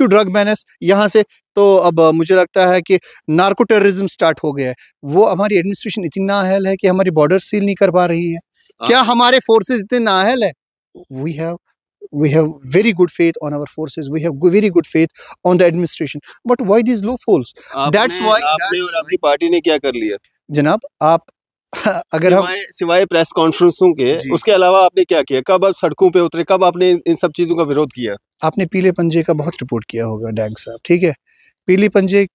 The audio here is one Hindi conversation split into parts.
क्यों ड्रग बैनर्स यहाँ से, तो अब मुझे लगता है कि नार्को टेररिज्म स्टार्ट हो गया है। वो हमारी एडमिनिस्ट्रेशन इतनी नाअहल है कि हमारी बॉर्डर सील नहीं कर पा रही है। क्या हमारे फोर्सेस इतने नाअहल है? We have very good faith on our forces. We have very good faith on the administration. But why these loopholes? That's why आपने और आपकी पार्टी ने क्या कर लिया जनाब? आप अगर हम सिवाय प्रेस कॉन्फ्रेंसों के उसके अलावा आपने क्या किया? कब आप सड़कों पे उतरे? कब आपने इन सब चीजों का विरोध किया? आपने पीले पंजे का बहुत रिपोर्ट किया होगा डैंग साहब, ठीक है? पीले पंजे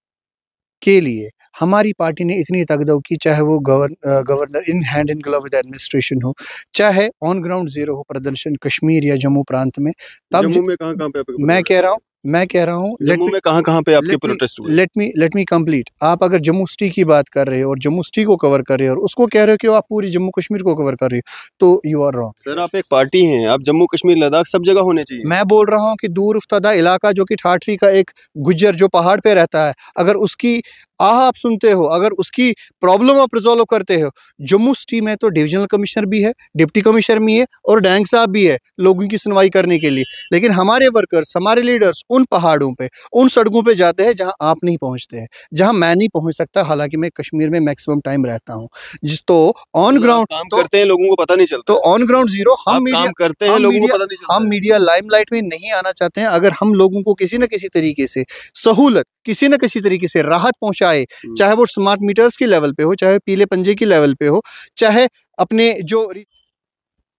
के लिए हमारी पार्टी ने इतनी तगदो की, चाहे वो governor in hand in glove with administration हो, चाहे ऑन ग्राउंड जीरो हो प्रदर्शन कश्मीर या जम्मू प्रांत में। तब जम्मू में कहाँ पे मैं कह रहा हूँ जम्मू में कहाँ पे आपके प्रोटेस्ट हुए? Let me complete. आप अगर जम्मू सिटी की बात कर रहे हो और जम्मू सिटी को कवर कर रहे हो और उसको कह रहे हो कि आप पूरी जम्मू कश्मीर को कवर कर रहे हो, तो यू आर रॉन्ग सर। आप एक पार्टी हैं, आप जम्मू कश्मीर लद्दाख सब जगह होने चाहिए। मैं बोल रहा हूँ कि दूर उफ्तादा इलाका जो कि ठाठरी का एक गुज्जर जो पहाड़ पे रहता है, अगर उसकी आह आप सुनते हो, अगर उसकी प्रॉब्लम आप रिजॉल्व करते हो, जम्मू सिटी में तो डिविजनल कमिश्नर भी है, डिप्टी कमिश्नर भी है और डैंग साहब भी है लोगों की सुनवाई करने के लिए। लेकिन हमारे वर्कर्स, हमारे लीडर्स उन पहाड़ों पे, उन सड़कों पे जाते हैं जहां आप नहीं पहुंचते हैं, जहां मैं नहीं पहुंच सकता, हालांकि मैं कश्मीर में मैक्सिमम टाइम रहता हूं। जिस तो ऑन ग्राउंड काम करते हैं, लोगों को पता नहीं चलता। तो ऑन ग्राउंड जीरो हम काम करते हैं, लोगों को पता नहीं चलता। हम मीडिया लाइमलाइट में नहीं आना चाहते हैं। अगर हम लोगों को किसी न किसी तरीके से सहूलत, किसी न किसी तरीके से राहत पहुंचाए, चाहे वो स्मार्ट मीटर्स की लेवल पे हो, चाहे पीले पंजे की लेवल पे हो, चाहे अपने जो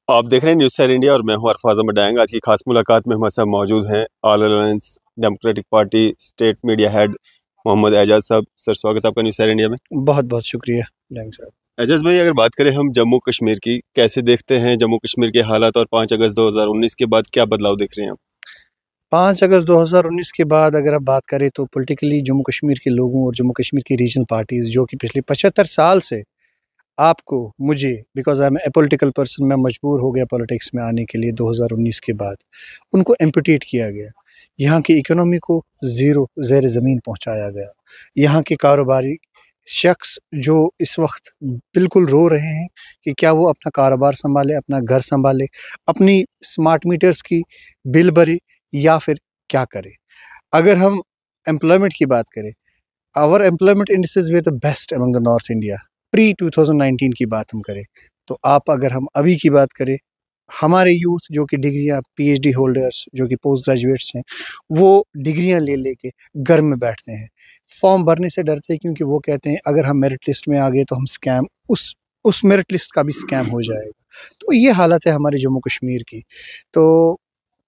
आप देख रहे हैं न्यूज़ सैर इंडिया और मैं हूं अरफाज अहमद डैंग। आज की खास मुलाकात में हमारे साथ मौजूद हैं All Alliance Democratic Party state media head Mohammad Ejaz साहब। सर, स्वागत है आपका न्यूज़ सैर इंडिया में। बहुत बहुत शुक्रिया डैंग साहब। एजाज भाई, अगर बात करें हम जम्मू कश्मीर की, कैसे देखते हैं जम्मू कश्मीर के हालात और 5 अगस्त 2019 के बाद क्या बदलाव देख रहे हैं आप? 5 अगस्त 2019 के बाद अगर आप बात करें तो पॉलिटिकली जम्मू कश्मीर के लोगों और जम्मू कश्मीर की रीजनल पार्टीज़ जो कि पिछले 75 साल से आपको, मुझे, because I am a political person, मैं मजबूर हो गया पॉलिटिक्स में आने के लिए 2019 के बाद, उनको एम्पुटेट किया गया। यहाँ की इकोनॉमी को ज़ीरो ज़ेर ज़मीन पहुँचाया गया। यहाँ के कारोबारी शख्स जो इस वक्त बिल्कुल रो रहे हैं कि क्या वो अपना कारोबार संभाले, अपना घर संभाले, अपनी स्मार्ट मीटर्स की बिल भरे या फिर क्या करे। अगर हम एम्प्लॉयमेंट की बात करें, our employment indices were the best among the north India. Pre 2019 की बात हम करें तो आप, अगर हम अभी की बात करें, हमारे यूथ जो कि डिग्रियां, पीएचडी होल्डर्स जो कि पोस्ट ग्रेजुएट्स हैं, वो डिग्रियां ले लेके घर में बैठते हैं। फॉर्म भरने से डरते हैं क्योंकि वो कहते हैं अगर हम मेरिट लिस्ट में आ गए तो हम स्कैम, उस मेरिट लिस्ट का भी स्कैम हो जाएगा। तो ये हालत है हमारे जम्मू कश्मीर की। तो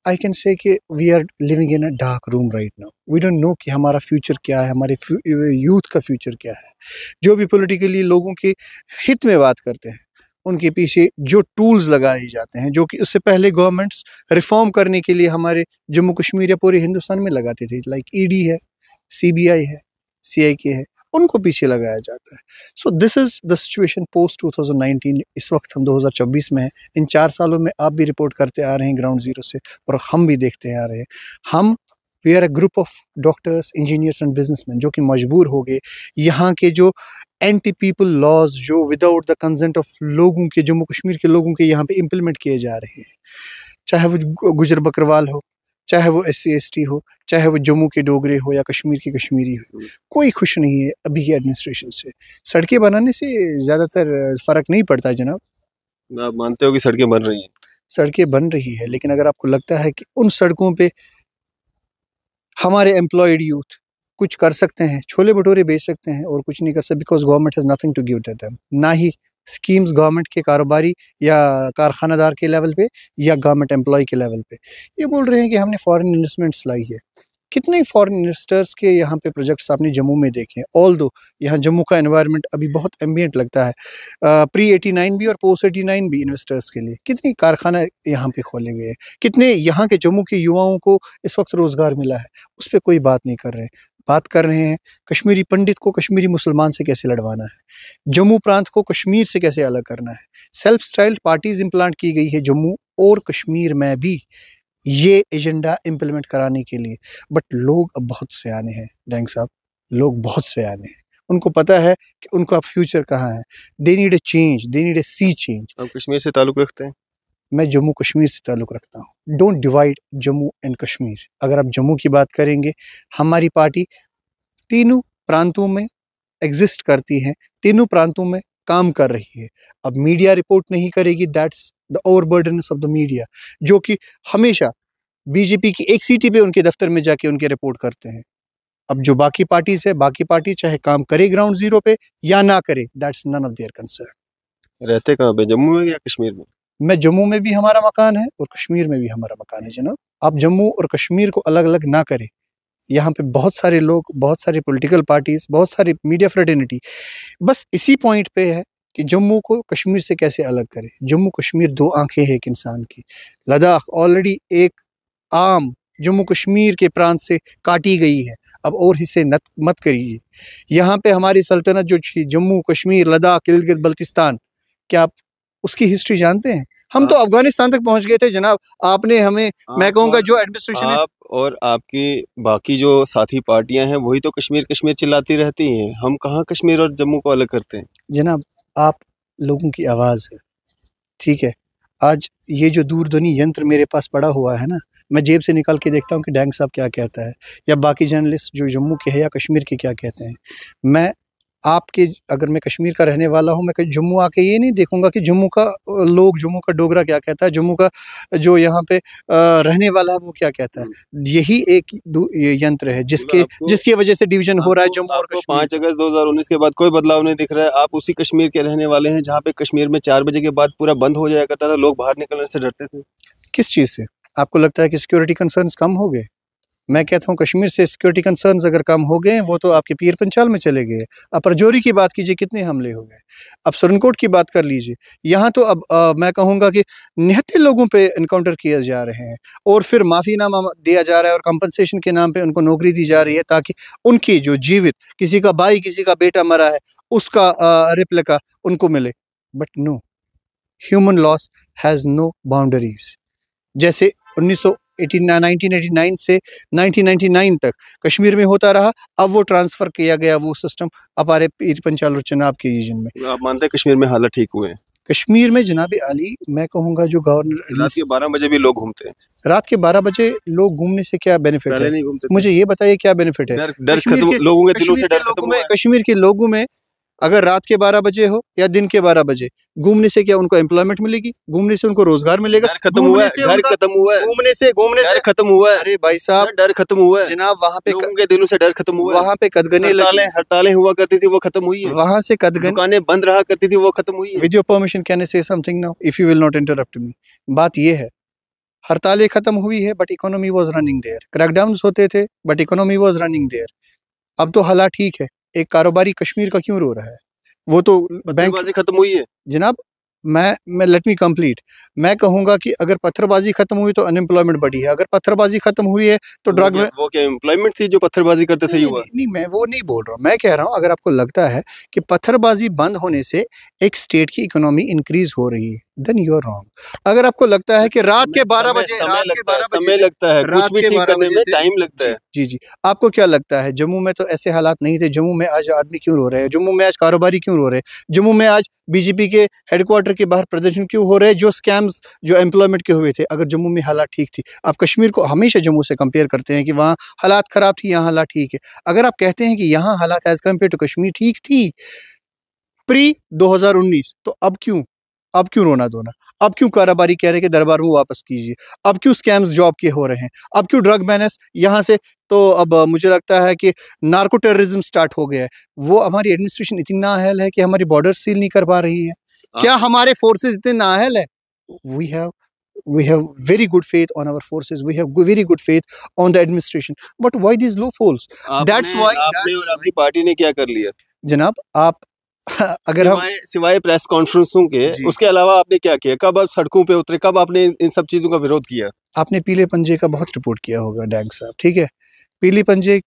आई कैन से कि we are living in a dark room right now. We don't know कि हमारा फ्यूचर क्या है, हमारे यूथ का फ्यूचर क्या है। जो भी पॉलिटिकली लोगों के हित में बात करते हैं, उनके पीछे जो टूल्स लगाए जाते हैं, जो कि उससे पहले गवर्नमेंट्स रिफॉर्म करने के लिए हमारे जम्मू कश्मीर या पूरे हिंदुस्तान में लगाते थे, लाइक ईडी है, सीबीआई है, सीआईके है, उनको पीछे लगाया जाता है। So this is the situation post 2019। इस वक्त हम 2024 में हैं। इन 4 सालों में आप भी रिपोर्ट करते आ रहे हैं ग्राउंड जीरो से और हम भी देखते आ रहे हैं। हम we are a group of doctors, engineers and businessman जो कि मजबूर हो गए यहाँ के जो एंटी पीपल लॉज जो विदाउट द कंसेंट ऑफ लोगों के, जम्मू कश्मीर के लोगों के यहाँ पे इम्प्लीमेंट किए जा रहे हैं। चाहे वो गुजर बकरवाल हो, चाहे वो SC ST हो, चाहे वो जम्मू के डोगरे हो या कश्मीर की कश्मीरी हो, कोई खुश नहीं है अभी की एडमिनिस्ट्रेशन से। सड़कें बनाने से ज़्यादातर फ़र्क नहीं पड़ता जनाब। आप मानते हो कि सड़कें बन रही हैं? सड़कें बन रही है, लेकिन अगर आपको लगता है कि उन सड़कों पे हमारे एम्प्लॉयड यूथ कुछ कर सकते हैं, छोले भटूरे बेच सकते हैं और कुछ नहीं कर सकते, because government has nothing to give to them. ना ही स्कीम्स गवर्नमेंट के कारोबारी या कारखानादार के लेवल पे या गवर्नमेंट एम्प्लॉय के लेवल पे। ये बोल रहे हैं कि हमने फॉरेन इन्वेस्टमेंट्स लाई है। कितने फॉरेन इन्वेस्टर्स के यहाँ पे प्रोजेक्ट्स आपने जम्मू में देखे हैं? ऑल दो यहाँ जम्मू का एनवायरनमेंट अभी बहुत एम्बियंट लगता है। प्री 89 भी और पोस्ट 89 भी इन्वेस्टर्स के लिए कितनी कारखाना यहाँ पे खोले गए हैं, कितने यहाँ के जम्मू के युवाओं को इस वक्त रोज़गार मिला है, उस पर कोई बात नहीं कर रहे हैं। बात कर रहे हैं कश्मीरी पंडित को कश्मीरी मुसलमान से कैसे लड़वाना है, जम्मू प्रांत को कश्मीर से कैसे अलग करना है। सेल्फ स्टाइल्ड पार्टीज इम्प्लांट की गई है जम्मू और कश्मीर में भी ये एजेंडा इम्प्लीमेंट कराने के लिए। बट लोग अब बहुत सयाने हैं डैंग साहब, लोग बहुत सयाने हैं। उनको पता है कि उनका फ्यूचर कहाँ है। They need a change, they need a sea change. आप कश्मीर से ताल्लुक़ रखते हैं? मैं जम्मू कश्मीर से ताल्लुक़ रखता हूँ। Don't divide Jammu and Kashmir. अगर आप जम्मू की बात करेंगे, हमारी पार्टी तीनों प्रांतों में एग्जिस्ट करती है, तीनों प्रांतों में काम कर रही है। अब मीडिया रिपोर्ट नहीं करेगी, that's the overburden of the media, जो कि हमेशा बीजेपी की एक सीटी पे उनके दफ्तर में जाके उनके रिपोर्ट करते हैं। अब जो बाकी पार्टीज है, बाकी पार्टी चाहे काम करे ग्राउंड जीरो पे या ना करे, that's none of their concern. रहते कहाँ पे, जम्मू में या कश्मीर में? मैं जम्मू में भी हमारा मकान है और कश्मीर में भी हमारा मकान है जनाब। आप जम्मू और कश्मीर को अलग अलग ना करें। यहाँ पे बहुत सारे लोग, बहुत सारी पॉलिटिकल पार्टीज, बहुत सारी मीडिया फ्रेटर्निटी बस इसी पॉइंट पे है कि जम्मू को कश्मीर से कैसे अलग करें। जम्मू कश्मीर दो आंखें हैं एक इंसान की। लद्दाख ऑलरेडी एक आम जम्मू कश्मीर के प्रांत से काटी गई है, अब और हिस्से मत करिए। यहाँ पे हमारी सल्तनत जो थी, जम्मू कश्मीर लद्दाख गिलगित बल्तिस्तान, क्या आप उसकी हिस्ट्री जानते हैं? हम तो अफगानिस्तान तक पहुंच गए थे जनाब। आपने हमें, मैं कहूँगा जो एडमिनिस्ट्रेशन है, आप और आपकी बाकी जो साथी पार्टियां हैं वही तो कश्मीर कश्मीर चिल्लाती रहती हैं। हम कहाँ कश्मीर और जम्मू को अलग करते हैं जनाब। आप लोगों की आवाज़ है, ठीक है। आज ये जो दूरध्वनि यंत्र मेरे पास पड़ा हुआ है ना, मैं जेब से निकाल के देखता हूँ कि डैंग साहब क्या कहता है, या बाकी जर्नलिस्ट जो जम्मू के हैं या कश्मीर के क्या कहते हैं। मैं आपके, अगर मैं कश्मीर का रहने वाला हूँ, मैं कहीं जम्मू आके ये नहीं देखूंगा कि जम्मू का लोग, जम्मू का डोगरा क्या कहता है, जम्मू का जो यहाँ पे रहने वाला है वो क्या कहता है। यही एक ये यंत्र है जिसकी वजह से डिवीजन हो रहा है जम्मू और कश्मीर। 5 अगस्त 2019 के बाद कोई बदलाव नहीं दिख रहा है। आप उसी कश्मीर के रहने वाले हैं जहाँ पे कश्मीर में 4 बजे के बाद पूरा बंद हो जाया करता था, लोग बाहर निकलने से डरते थे। किस चीज़ से? आपको लगता है कि सिक्योरिटी कंसर्न्स कम हो गए? मैं कहता हूँ कश्मीर से सिक्योरिटी कंसर्न्स अगर कम हो गए, वो तो आपके पीर पंचाल में चले गए। अब रजौरी की बात कीजिए, कितने हमले हो गए। अब सुरनकोट की बात कर लीजिए, यहाँ तो अब मैं कहूँगा कि निहत्थे लोगों पे इनकाउंटर किए जा रहे हैं और फिर माफ़ीनामा दिया जा रहा है और कंपनसेशन के नाम पे उनको नौकरी दी जा रही है, ताकि उनकी जो जीवित, किसी का भाई किसी का बेटा मरा है, उसका रिप्लिका उनको मिले। But no, human loss has no boundaries. जैसे 1989 से 1999 तक कश्मीर में होता रहा, अब वो ट्रांसफ़र किया गया वो सिस्टम हमारे पीर पंचाल और चनाब के रीजन में। आप मानते हैं कश्मीर में हालात ठीक हुए हैं? कश्मीर में जनाब आली, मैं कहूँगा जो गवर्नर, रात के 12 बजे भी लोग घूमते हैं। रात के 12 बजे लोग घूमने से क्या बेनिफिट है? नहीं घूमते, मुझे ये बताइए क्या बेनिफिट है? डर खत्म, लोगों के दिलों से डर खत्म हुआ है। कश्मीर के लोगों में अगर रात के 12 बजे हो या दिन के 12 बजे घूमने से क्या उनको एम्प्लॉयमेंट मिलेगी? घूमने से उनको रोजगार मिलेगा? घर खत्म हुआ है, घर खत्म हुआ है, घूमने से डर खत्म हुआ है। अरे भाई साहब, डर खत्म हुआ है जनाब। वहाँ पे लोगों के दिलों से डर खत्म हुआ है। वहाँ पे कदगने लगी, हड़तालें हुआ करती थी, वो खत्म हुई है। वहाँ से कदगन, दुकानें बंद रहा करती थी, वो खत्म हुई है। With your permission can I say something now, if you will not interrupt me. बात ये है, हड़तालें खत्म हुई है but economy was running there. Crackdowns होते थे but economy was running there. अब तो हालात ठीक है। एक कारोबारी कश्मीर का क्यों रो रहा है? वो तो बैंक खत्म हुई है जनाब। मैं लेट मी कंप्लीट। मैं कहूँगा कि अगर पत्थरबाजी खत्म हुई तो अनएम्प्लॉयमेंट बढ़ी है। अगर पत्थरबाजी खत्म हुई है तो ड्रग में, वो क्या एम्प्लॉयमेंट थी जो पत्थरबाजी करते थे युवा? नहीं, मैं वो नहीं बोल रहा हूँ। मैं कह रहा हूँ अगर आपको लगता है कि पत्थरबाजी बंद होने से एक स्टेट की इकोनॉमी इंक्रीज हो रही है, देन यू आर रॉन्ग। अगर आपको लगता है कि रात के 12 बजे समय लगता है, कुछ भी ठीक करने में टाइम लगता है। जी, आपको क्या लगता है जम्मू में तो ऐसे हालात नहीं थे? जम्मू में आज आदमी क्यों रो रहे हैं? जम्मू में आज कारोबारी क्यों रो रहे हैं? जम्मू में आज बीजेपी के हेडक्वार्टर के बाहर प्रदर्शन क्यों हो रहे हैं? जो स्कैम्स जो एम्प्लॉयमेंट के हुए थे, अगर जम्मू में हालात ठीक थी। आप कश्मीर को हमेशा जम्मू से कंपेयर करते हैं कि वहाँ हालात खराब थी, यहाँ हालात ठीक है। अगर आप कहते हैं कि यहाँ हालात एज कम्पेयर टू कश्मीर ठीक थी प्री 2019, तो अब क्यों रोना धोना? अब क्यों कारोबारी कह रहे हैं कि दरबार में वापस कीजिए? अब क्यों स्कैम्स जॉब के हो रहे हैं? अब क्यों ड्रग बैनर्स यहाँ से? तो अब मुझे लगता है कि नार्को टेररिज्म स्टार्ट हो गया है। वो हमारी एडमिनिस्ट्रेशन इतनी नाअहल है कि हमारी बॉर्डर सील नहीं कर पा रही है। क्या हमारे फोर्सेस इतने नाअहल है? We have very good faith on our forces. We have very good faith on the administration. But why these loopholes? That's why आपने और आपकी पार्टी ने क्या कर लिया जनाब? आप अगर हम सिवाय प्रेस कॉन्फ्रेंसों के उसके अलावा आपने क्या किया? कब आप सड़कों पे उतरे? कब आपने इन सब चीजों का विरोध किया? आपने पीले पंजे का बहुत रिपोर्ट किया होगा डैंग साहब, ठीक है। पीले पंजे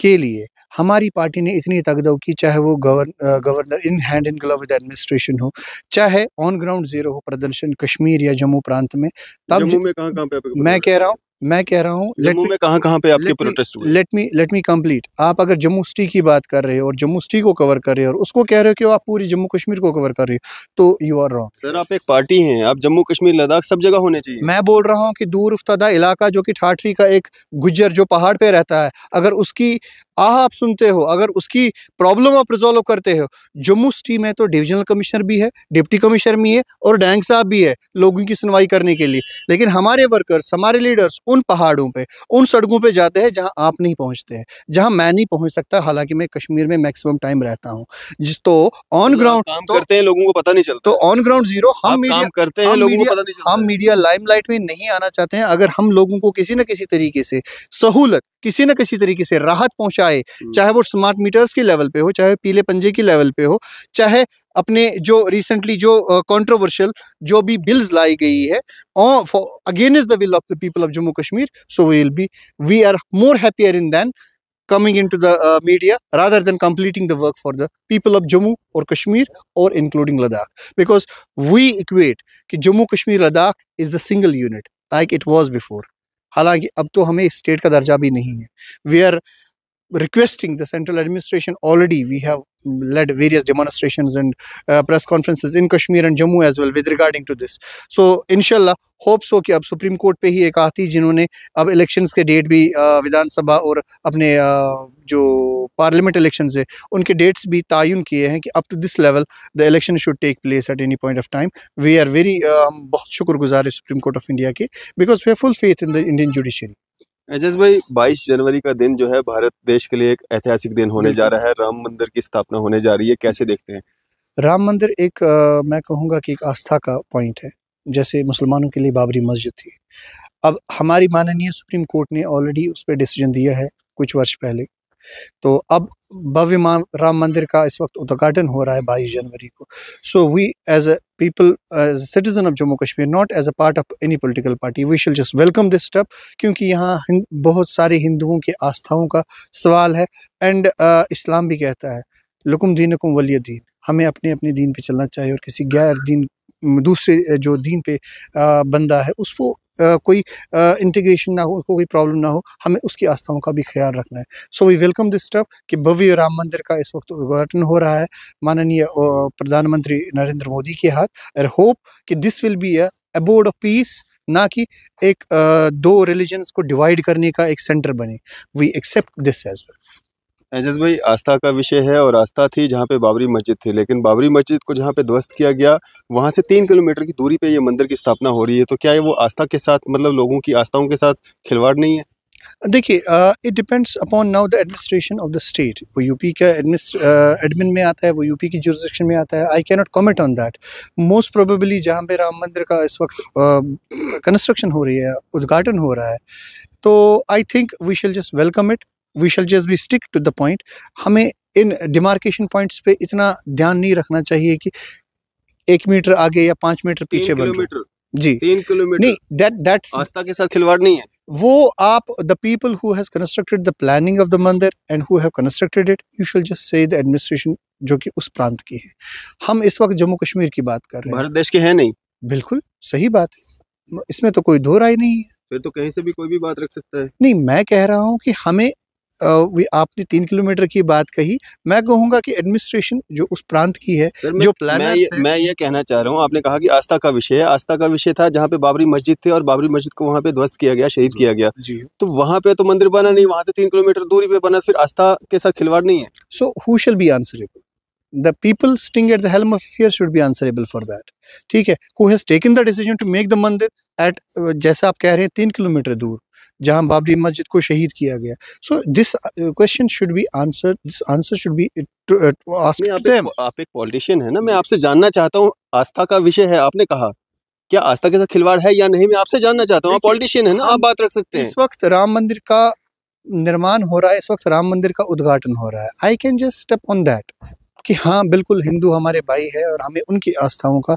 के लिए हमारी पार्टी ने इतनी तगदो की, चाहे वो governor in hand in glove with administration हो, चाहे ऑन ग्राउंड जीरो हो प्रदर्शन कश्मीर या जम्मू प्रांत में। तब जम्मू में कहाँ पे? मैं कह रहा हूँ मैं कह रहा हूँ, जम्मू में कहाँ पे आपके प्रोटेस्ट हुए? Let me complete. आप अगर जम्मू सिटी की बात कर रहे हो और जम्मू सिटी को कवर कर रहे हो और उसको कह रहे हो कि आप पूरी जम्मू कश्मीर को कवर कर रहे हो, तो यू आर रॉन्ग। सर आप एक पार्टी हैं, आप जम्मू कश्मीर लद्दाख सब जगह होने चाहिए। मैं बोल रहा हूँ कि दूर उफ्तादा इलाका जो कि ठाठरी का एक गुज्जर जो पहाड़ पे रहता है, अगर उसकी आह आप सुनते हो, अगर उसकी प्रॉब्लम आप रिजॉल्व करते हो। जम्मू सिटी में तो डिविजनल कमिश्नर भी है, डिप्टी कमिश्नर भी है और डैंग साहब भी है लोगों की सुनवाई करने के लिए। लेकिन हमारे वर्कर्स, हमारे लीडर्स उन पहाड़ों पे, उन सड़कों पे जाते हैं जहां आप नहीं पहुंचते हैं, जहां मैं नहीं पहुंच सकता, हालांकि मैं कश्मीर में मैक्सिमम टाइम रहता हूं। जिस तो ऑन ग्राउंड काम करते हैं, लोगों को पता नहीं चलता। तो ऑन ग्राउंड जीरो। हम मीडिया काम करते हैं, लोगों को पता नहीं चलता। हम मीडिया लाइमलाइट में नहीं आना चाहते हैं। अगर हम लोगों को किसी न किसी तरीके से सहूलत, किसी न किसी तरीके से राहत पहुंचाए, चाहे वो स्मार्ट मीटर्स के लेवल पे हो, चाहे पीले पंजे की लेवल पे हो, चाहे अपने जो रिसेंटली जो कंट्रोवर्शियल जो भी बिल्स लाई गई है against the will of the people of Jammu Kashmir, so we are more happier in then coming into the media rather than completing the work for the people of Jammu or Kashmir or including Ladakh, because we equate कि Jammu Kashmir Ladakh is the single unit like it was before। हालांकि अब तो हमें स्टेट का दर्जा भी नहीं है। We are requesting the central administration, already we have led various demonstrations and press conferences in Kashmir and Jammu as well with regarding to this। So inshallah hope so कि अब सुप्रीम कोर्ट पे ही एक आती जिन्होंने अब इलेक्शंस के डेट भी विधानसभा और अपने जो पार्लियामेंट इलेक्शंस है उनके डेट्स भी तायुन किए हैं कि up to this level the election should take place at any point of time. We are very बहुत शुक्रगुजार है सुप्रीम कोर्ट ऑफ इंडिया के, because we have full faith in the Indian judiciary. Ejaz भाई, 22 जनवरी का दिन जो है भारत देश के लिए एक ऐतिहासिक दिन होने जा रहा है। राम मंदिर की स्थापना होने जा रही है, कैसे देखते हैं? राम मंदिर एक मैं कहूँगा कि एक आस्था का पॉइंट है, जैसे मुसलमानों के लिए बाबरी मस्जिद थी। अब हमारी माननीय सुप्रीम कोर्ट ने ऑलरेडी उस पर डिसीजन दिया है कुछ वर्ष पहले। तो अब भव्य राम मंदिर का इस वक्त उद्घाटन हो रहा है 22 जनवरी को। So we as a people, as citizen of Jammu Kashmir, not as a part of any political party, we shall just welcome this step, क्योंकि यहाँ बहुत सारे हिंदुओं की आस्थाओं का सवाल है। एंड इस्लाम भी कहता है लकुम दीनुकुम वलिय दीन, हमें अपने अपने दीन पे चलना चाहिए और किसी गैर दीन, दूसरे जो दीन पे बंदा है उसको कोई इंटीग्रेशन ना हो, उसको कोई प्रॉब्लम ना हो, हमें उसकी आस्थाओं का भी ख्याल रखना है। So we welcome this step कि भव्य राम मंदिर का इस वक्त उद्घाटन हो रहा है माननीय प्रधानमंत्री नरेंद्र मोदी के हाथ। और होप कि this will be a abode of peace, ना कि एक दो रिलीजन्स को डिवाइड करने का एक सेंटर बने। We accept this as well. Ejaz भाई, आस्था का विषय है और आस्था थी जहाँ पे बाबरी मस्जिद थी, लेकिन बाबरी मस्जिद को जहाँ पे ध्वस्त किया गया वहाँ से 3 किलोमीटर की दूरी पे ये मंदिर की स्थापना हो रही है, तो क्या ये वो आस्था के साथ, मतलब लोगों की आस्थाओं के साथ खिलवाड़ नहीं है? देखिए, it depends upon now the administration of the state. वो यूपी का एडमिन में आता है, वो यूपी की जुरिस्डिक्शन में आता है। I can not comment on that. Most probably जहाँ पे राम मंदिर का इस वक्त कंस्ट्रक्शन हो रही है, उद्घाटन हो रहा है, तो I think we shall just welcome it, we shall just be stick to the point. हमें इन डिमार्केशन पॉइंट्स पे इतना ध्यान नहीं रखना चाहिए कि 1 मीटर आगे या 5 मीटर पीछे बन रहा है। जी 3 किलोमीटर नहीं, दैट्स आस्था के साथ खिलवाड़ नहीं है। वो आप the people who has constructed the planning of the mandir and who have constructed it, you should just say the administration जो कि उस प्रांत की है। हम इस वक्त जम्मू कश्मीर की बात कर रहे हैं, भारत देश के हैं नहीं। बिल्कुल सही बात है, इसमें तो कोई दो राय नहीं है। फिर तो कहीं से भी कोई भी बात रख सकता है। नहीं, मैं कह रहा हूँ कि हमें आपने 3 किलोमीटर की बात कही, मैं कहूँगा कि एडमिनिस्ट्रेशन जो उस प्रांत की है, जो प्लानर्स है। मैं ये कहना चाह रहा हूँ, आपने कहा कि आस्था का विषय है, आस्था का विषय था जहाँ पे बाबरी मस्जिद थी और बाबरी मस्जिद को वहाँ पे ध्वस्त किया गया, शहीद किया गया। जी, तो वहाँ पे तो मंदिर बना नहीं, वहाँ से 3 किलोमीटर दूरी पे बना, फिर आस्था के साथ खिलवाड़ नहीं है। So who shall be answerable? The people sitting at the helm of affairs should be answerable for that। ठीक है, who has taken the decision to make the मंदिर at जैसा आप कह रहे हैं 3 किलोमीटर दूर, जहां बाबरी मस्जिद को शहीद किया गया। So this question should be answer, this answer should be asked to them. आप एक पॉलिटिशियन है ना, मैं आपसे जानना चाहता हूँ, आस्था का विषय है, आपने कहा क्या आस्था के साथ खिलवाड़ है या नहीं, मैं आपसे जानना चाहता हूँ। आप पॉलिटिशियन है ना, आप बात रख सकते हैं। इस वक्त राम मंदिर का निर्माण हो रहा है, इस वक्त राम मंदिर का उद्घाटन हो रहा है। I can just step on that कि हाँ बिल्कुल हिंदू हमारे भाई है और हमें उनकी आस्थाओं का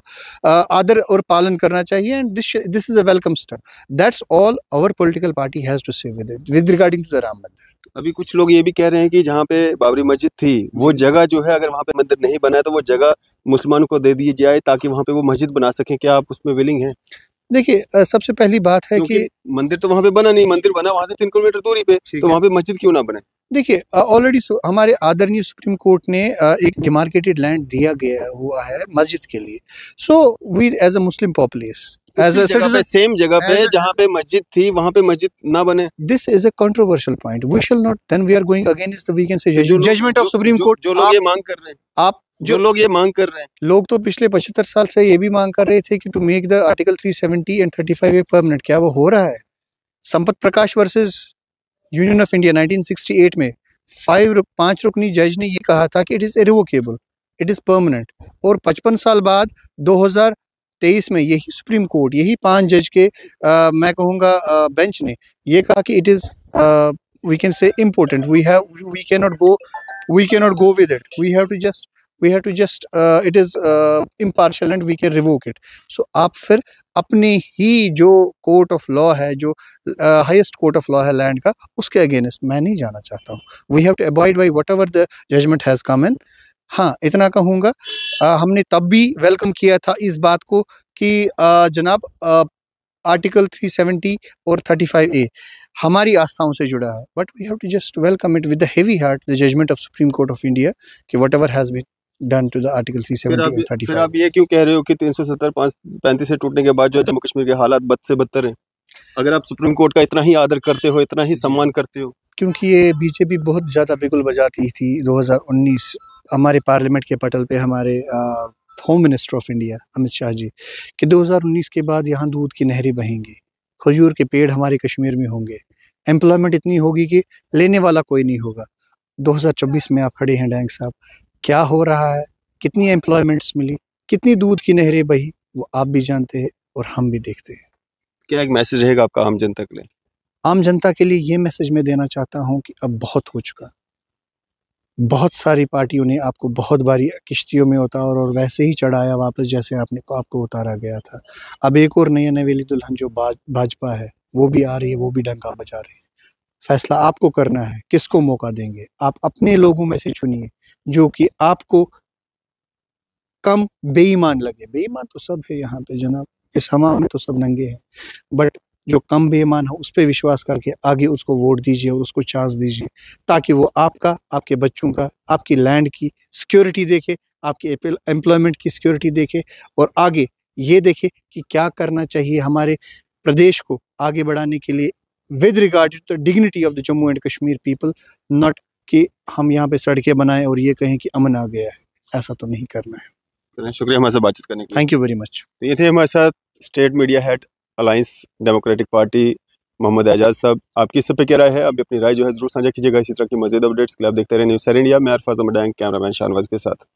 आदर और पालन करना चाहिए। And this is a welcome step, that's all our political party has to say with regarding to the Ram Mandir. अभी कुछ लोग ये भी कह रहे हैं कि जहाँ पे बाबरी मस्जिद थी वो जगह जो है, अगर वहाँ पे मंदिर नहीं बना है तो वो जगह मुसलमानों को दे दी जाए ताकि वहाँ पे वो मस्जिद बना सकें। क्या आप उसमें विलिंग हैं? देखिए सबसे पहली बात है क्योंकि कि मंदिर तो वहां पे बना नहीं, मंदिर बना वहां से 3 किलोमीटर दूरी पे, तो वहां पे मस्जिद क्यों ना बने? देखिए ऑलरेडी हमारे आदरणीय सुप्रीम कोर्ट ने एक डिमार्केटेड लैंड दिया गया हुआ है मस्जिद के लिए। So we as a Muslim populace as a citizen, same जगह पे जहां पे मस्जिद थी वहां पे मस्जिद ना बने, this is a controversial point. We shall not, then we are going against the, we can say judgement of supreme Court. जो लोग ये मांग कर रहे हैं, आप जो लोग ये मांग कर रहे हैं, लोग तो पिछले 75 साल से ये भी मांग कर रहे थे कि to make the article 370 and 35A permanent. क्या वो हो रहा है? Sampat Prakash versus Union of India 1968 में 5 रुकनी जज ने ये कहा था कि it is irrevocable, it is permanent. और 55 साल बाद 2023 में यही सुप्रीम कोर्ट, यही 5 जज के मैं कहूँगा बेंच ने ये कहा कि it is we can say important, we cannot go with it, we have to just it is impartial and we can revoke it. So आप फिर अपने ही जो कोर्ट ऑफ लॉ है, जो हाईएस्ट कोर्ट ऑफ लॉ है लैंड का, उसके अगेंस्ट मैं नहीं जाना चाहता हूँ। We have to abide by whatever the judgement has come in. हाँ, इतना कहूँगा, हमने तब भी वेलकम किया था इस बात को कि जनाब आर्टिकल 370 और 35A हमारी आस्थाओं से जुड़ा है, but we have to just welcome it with the heavy heart the judgement of supreme court of India कि whatever has been done to the article 370 and 35। फिर आप ये क्यों कह रहे हो कि 370-35 से टूटने के बाद जो जम्मू कश्मीर के हालात बद से बदतर हैं, अगर आप सुप्रीम कोर्ट का इतना ही आदर करते हो, इतना ही सम्मान करते हो? क्योंकि ये बीजेपी बहुत ज़्यादा बिगुल बजाती थी 2019 हमारे पार्लियामेंट के पटल पे, हमारे home minister of India Amit Shah ji, कि 2019 के बाद यहाँ दूध की नहरें बहेंगी, खजूर के पेड़ हमारे कश्मीर में होंगे, एम्प्लॉयमेंट इतनी होगी कि लेने वाला कोई नहीं होगा। 2024 में आप खड़े हैं डैंग साहब, क्या हो रहा है? कितनी एम्प्लॉयमेंट्स मिली, कितनी दूध की नहरें बही, वो आप भी जानते हैं और हम भी देखते हैं। क्या एक मैसेज रहेगा आपका आम जनता के लिए? आम जनता के लिए ये मैसेज मैं देना चाहता हूँ कि अब बहुत हो चुका। बहुत सारी पार्टियों ने आपको बहुत बारी किश्तियों में उतारा और वैसे ही चढ़ाया वापस जैसे आपको उतारा गया था। अब एक और नई नवेली दुल्हन जो भाजपा है वो भी आ रही है, वो भी डंका बजा रही है। फैसला आपको करना है, किसको मौका देंगे। आप अपने लोगों में से चुनिए जो कि आपको कम बेईमान लगे। बेईमान तो सब है यहाँ पे जनाब, इस हवा में तो सब नंगे हैं, बट जो कम बेईमान हो उस पर विश्वास करके आगे उसको वोट दीजिए और उसको चांस दीजिए, ताकि वो आपका, आपके बच्चों का, आपकी लैंड की सिक्योरिटी देखे, आपके एम्प्लॉयमेंट की सिक्योरिटी देखे और आगे ये देखे कि क्या करना चाहिए हमारे प्रदेश को आगे बढ़ाने के लिए with regard to the dignity of the Jammu and Kashmir people. Not कि हम यहाँ पे सड़कें बनाएं और ये कहें कि अमन आ गया है, ऐसा तो नहीं करना है। शुक्रिया हमारे साथ बातचीत करने के लिए। Thank you very much. तो ये थे हमारे साथ state media head Alliance Democratic Party Mohammad Ejaz साहब। आपकी इस पे क्या राय है? आप अपनी राय जो है जरूर साझा कीजिएगा। इसी तरह की मज़ीद अपडेट्स के लिए आप देखते रहे न्यूज़ इंडिया। मैं अरफाज अहमद, कैमरामैन शाहनवाज के साथ।